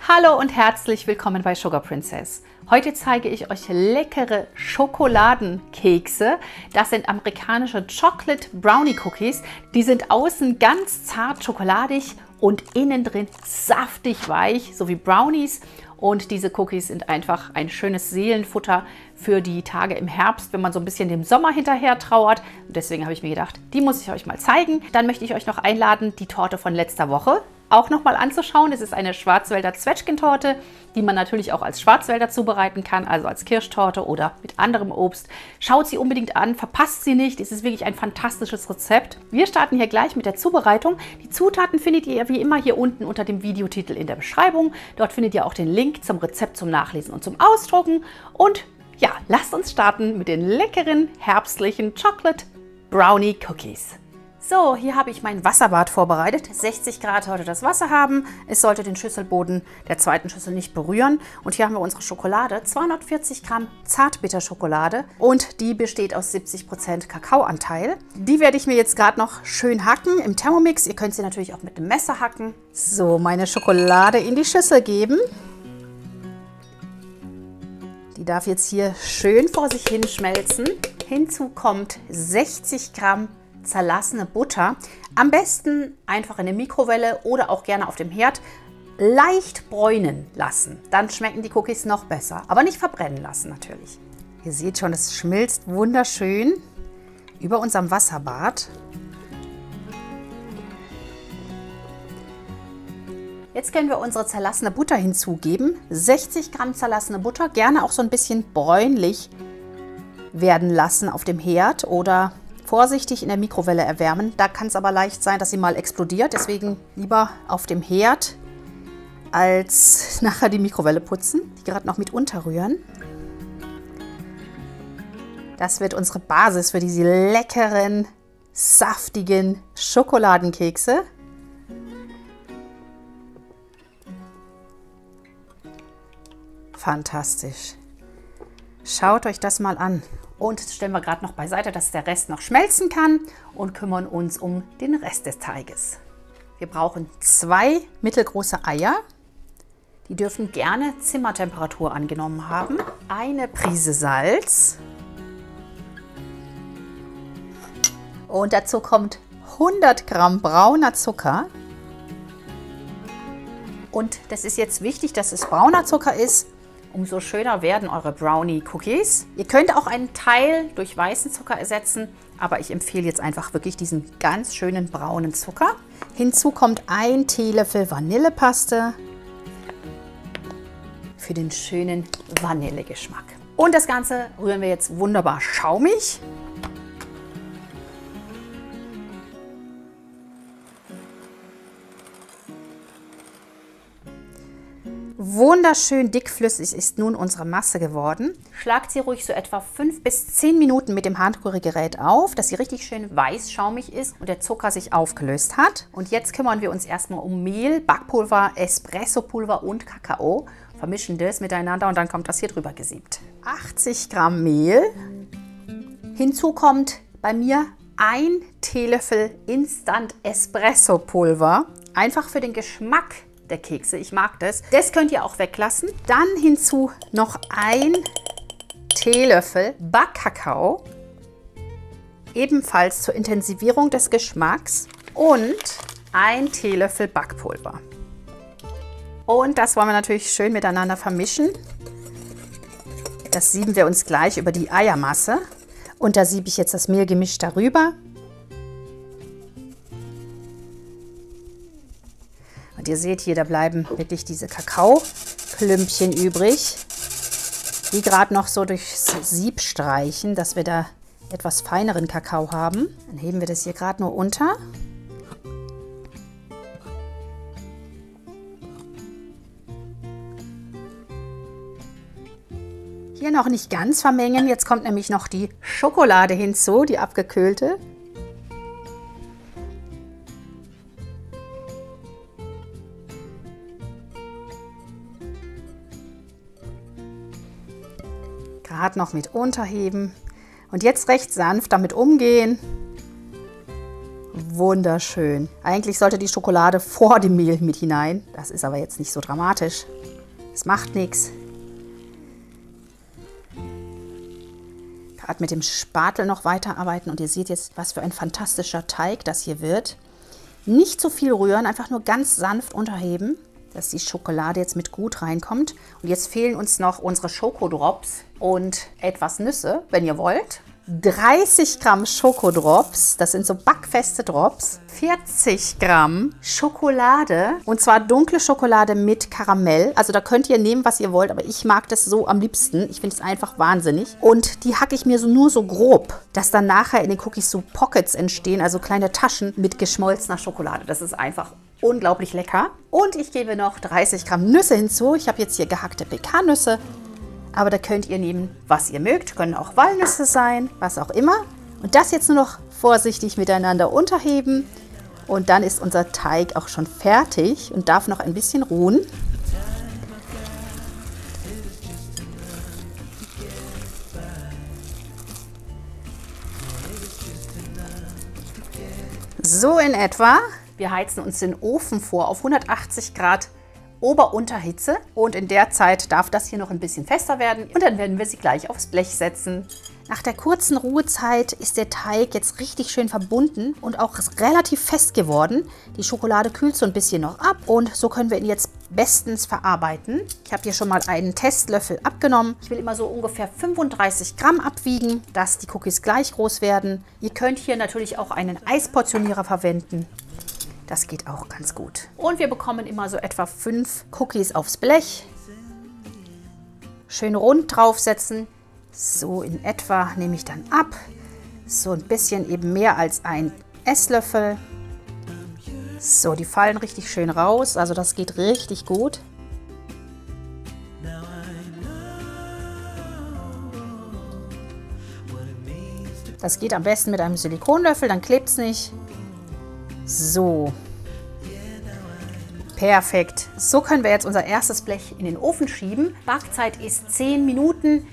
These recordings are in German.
Hallo und herzlich willkommen bei Sugar Princess. Heute zeige ich euch leckere Schokoladenkekse. Das sind amerikanische Chocolate Brownie Cookies. Die sind außen ganz zart schokoladig und innen drin saftig weich, so wie Brownies. Und diese Cookies sind einfach ein schönes Seelenfutter für die Tage im Herbst, wenn man so ein bisschen dem Sommer hinterher trauert. Und deswegen habe ich mir gedacht, die muss ich euch mal zeigen. Dann möchte ich euch noch einladen, die Torte von letzter Woche auch noch mal anzuschauen. Es ist eine Schwarzwälder Zwetschgentorte, die man natürlich auch als Schwarzwälder zubereiten kann, also als Kirschtorte oder mit anderem Obst. Schaut sie unbedingt an, verpasst sie nicht. Es ist wirklich ein fantastisches Rezept. Wir starten hier gleich mit der Zubereitung. Die Zutaten findet ihr wie immer hier unten unter dem Videotitel in der Beschreibung. Dort findet ihr auch den Link zum Rezept zum Nachlesen und zum Ausdrucken. Und ja, lasst uns starten mit den leckeren herbstlichen Chocolate Brownie Cookies. So, hier habe ich mein Wasserbad vorbereitet. 60 Grad sollte das Wasser haben. Es sollte den Schüsselboden der zweiten Schüssel nicht berühren. Und hier haben wir unsere Schokolade, 240 Gramm Zartbitterschokolade. Und die besteht aus 70% Kakaoanteil. Die werde ich mir jetzt gerade noch schön hacken im Thermomix. Ihr könnt sie natürlich auch mit dem Messer hacken. So, meine Schokolade in die Schüssel geben. Die darf jetzt hier schön vor sich hin schmelzen. Hinzu kommt 60 Gramm zerlassene Butter. Am besten einfach in der Mikrowelle oder auch gerne auf dem Herd leicht bräunen lassen. Dann schmecken die Cookies noch besser, aber nicht verbrennen lassen natürlich. Ihr seht schon, es schmilzt wunderschön über unserem Wasserbad. Jetzt können wir unsere zerlassene Butter hinzugeben. 60 Gramm zerlassene Butter, gerne auch so ein bisschen bräunlich werden lassen auf dem Herd oder vorsichtig in der Mikrowelle erwärmen. Da kann es aber leicht sein, dass sie mal explodiert. Deswegen lieber auf dem Herd als nachher die Mikrowelle putzen. Die gerade noch mit unterrühren. Das wird unsere Basis für diese leckeren, saftigen Schokoladenkekse. Fantastisch. Schaut euch das mal an. Und jetzt stellen wir gerade noch beiseite, dass der Rest noch schmelzen kann und kümmern uns um den Rest des Teiges. Wir brauchen 2 mittelgroße Eier. Die dürfen gerne Zimmertemperatur angenommen haben. Eine Prise Salz. Und dazu kommt 100 Gramm brauner Zucker. Und das ist jetzt wichtig, dass es brauner Zucker ist. Umso schöner werden eure Brownie-Cookies. Ihr könnt auch einen Teil durch weißen Zucker ersetzen, aber ich empfehle jetzt einfach wirklich diesen ganz schönen braunen Zucker. Hinzu kommt 1 Teelöffel Vanillepaste für den schönen Vanillegeschmack. Und das Ganze rühren wir jetzt wunderbar schaumig. Wunderschön dickflüssig ist nun unsere Masse geworden. Schlagt sie ruhig so etwa 5 bis 10 Minuten mit dem Handrührgerät auf, dass sie richtig schön weißschaumig ist und der Zucker sich aufgelöst hat. Und jetzt kümmern wir uns erstmal um Mehl, Backpulver, Espressopulver und Kakao. Vermischen das miteinander und dann kommt das hier drüber gesiebt. 80 Gramm Mehl. Hinzu kommt bei mir 1 Teelöffel Instant Espressopulver. Einfach für den Geschmack der Kekse, ich mag das. Das könnt ihr auch weglassen. Dann hinzu noch 1 Teelöffel Backkakao, ebenfalls zur Intensivierung des Geschmacks, und 1 Teelöffel Backpulver. Und das wollen wir natürlich schön miteinander vermischen. Das sieben wir uns gleich über die Eiermasse. Und da siebe ich jetzt das Mehlgemisch darüber. Und ihr seht hier, da bleiben wirklich diese Kakaoklümpchen übrig, die gerade noch so durchs Sieb streichen, dass wir da etwas feineren Kakao haben. Dann heben wir das hier gerade nur unter. Hier noch nicht ganz vermengen, jetzt kommt nämlich noch die Schokolade hinzu, die abgekühlte. Gerade noch mit unterheben und jetzt recht sanft damit umgehen Wunderschön. Eigentlich sollte die Schokolade vor dem Mehl mit hinein. Das ist aber jetzt nicht so dramatisch. Es macht nichts. Gerade mit dem Spatel noch weiterarbeiten und ihr seht jetzt, was für ein fantastischer Teig das hier wird. Nicht zu viel rühren, einfach nur ganz sanft unterheben, dass die Schokolade jetzt mit gut reinkommt. Und jetzt fehlen uns noch unsere Schokodrops und etwas Nüsse, wenn ihr wollt. 30 Gramm Schokodrops, das sind so backfeste Drops, 40 Gramm Schokolade und zwar dunkle Schokolade mit Karamell. Also da könnt ihr nehmen, was ihr wollt, aber ich mag das so am liebsten. Ich finde es einfach wahnsinnig. Und die hacke ich mir so nur so grob, dass dann nachher in den Cookies so Pockets entstehen, also kleine Taschen mit geschmolzener Schokolade. Das ist einfach unglaublich lecker. Und ich gebe noch 30 Gramm Nüsse hinzu. Ich habe jetzt hier gehackte Pekannüsse. Aber da könnt ihr nehmen, was ihr mögt. Können auch Walnüsse sein, was auch immer. Und das jetzt nur noch vorsichtig miteinander unterheben. Und dann ist unser Teig auch schon fertig und darf noch ein bisschen ruhen. So in etwa. Wir heizen uns den Ofen vor auf 180 Grad Ober-Unterhitze und in der Zeit darf das hier noch ein bisschen fester werden und dann werden wir sie gleich aufs Blech setzen. Nach der kurzen Ruhezeit ist der Teig jetzt richtig schön verbunden und auch relativ fest geworden. Die Schokolade kühlt so ein bisschen noch ab und so können wir ihn jetzt bestens verarbeiten. Ich habe hier schon mal einen Testlöffel abgenommen. Ich will immer so ungefähr 35 Gramm abwiegen, dass die Cookies gleich groß werden. Ihr könnt hier natürlich auch einen Eisportionierer verwenden. Das geht auch ganz gut. Und wir bekommen immer so etwa 5 Cookies aufs Blech. Schön rund draufsetzen. So in etwa nehme ich dann ab. So ein bisschen eben mehr als ein Esslöffel. So, die fallen richtig schön raus. Also das geht richtig gut. Das geht am besten mit einem Silikonlöffel, dann klebt es nicht. So, perfekt. So können wir jetzt unser erstes Blech in den Ofen schieben. Backzeit ist 10 Minuten,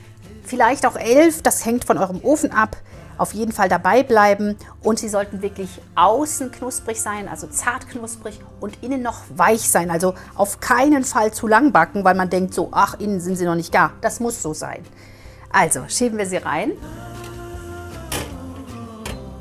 vielleicht auch 11. Das hängt von eurem Ofen ab. Auf jeden Fall dabei bleiben. Und sie sollten wirklich außen knusprig sein, also zart knusprig und innen noch weich sein. Also auf keinen Fall zu lang backen, weil man denkt so, ach, innen sind sie noch nicht gar. Das muss so sein. Also schieben wir sie rein.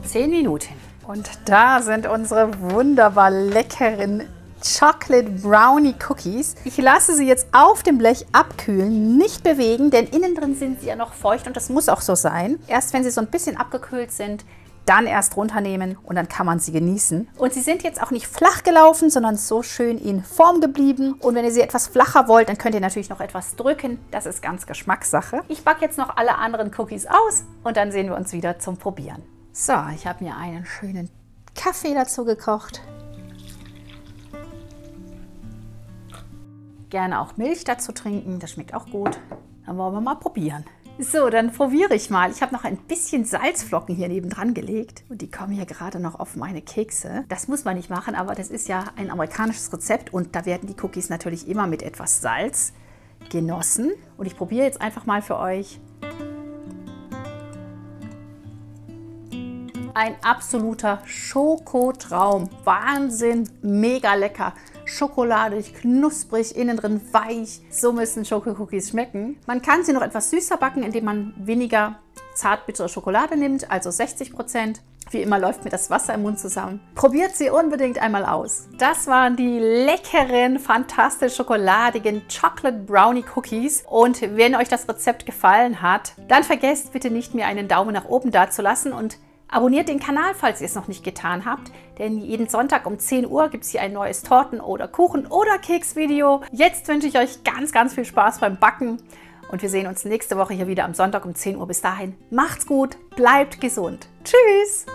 10 Minuten. Und da sind unsere wunderbar leckeren Chocolate Brownie Cookies. Ich lasse sie jetzt auf dem Blech abkühlen, nicht bewegen, denn innen drin sind sie ja noch feucht und das muss auch so sein. Erst wenn sie so ein bisschen abgekühlt sind, dann erst runternehmen und dann kann man sie genießen. Und sie sind jetzt auch nicht flach gelaufen, sondern so schön in Form geblieben. Und wenn ihr sie etwas flacher wollt, dann könnt ihr natürlich noch etwas drücken. Das ist ganz Geschmackssache. Ich backe jetzt noch alle anderen Cookies aus und dann sehen wir uns wieder zum Probieren. So, ich habe mir einen schönen Kaffee dazu gekocht. Gerne auch Milch dazu trinken, das schmeckt auch gut. Dann wollen wir mal probieren. So, dann probiere ich mal. Ich habe noch ein bisschen Salzflocken hier nebendran gelegt und die kommen hier gerade noch auf meine Kekse. Das muss man nicht machen, aber das ist ja ein amerikanisches Rezept und da werden die Cookies natürlich immer mit etwas Salz genossen. Und ich probiere jetzt einfach mal für euch. Ein absoluter Schokotraum. Wahnsinn, mega lecker. Schokoladig, knusprig, innen drin weich. So müssen Schokocookies schmecken. Man kann sie noch etwas süßer backen, indem man weniger zartbittere Schokolade nimmt, also 60%. Wie immer läuft mir das Wasser im Mund zusammen. Probiert sie unbedingt einmal aus. Das waren die leckeren, fantastisch schokoladigen Chocolate Brownie Cookies. Und wenn euch das Rezept gefallen hat, dann vergesst bitte nicht, mir einen Daumen nach oben dazulassen und abonniert den Kanal, falls ihr es noch nicht getan habt, denn jeden Sonntag um 10 Uhr gibt es hier ein neues Torten- oder Kuchen- oder Keksvideo. Jetzt wünsche ich euch ganz, ganz viel Spaß beim Backen und wir sehen uns nächste Woche hier wieder am Sonntag um 10 Uhr. Bis dahin, macht's gut, bleibt gesund. Tschüss!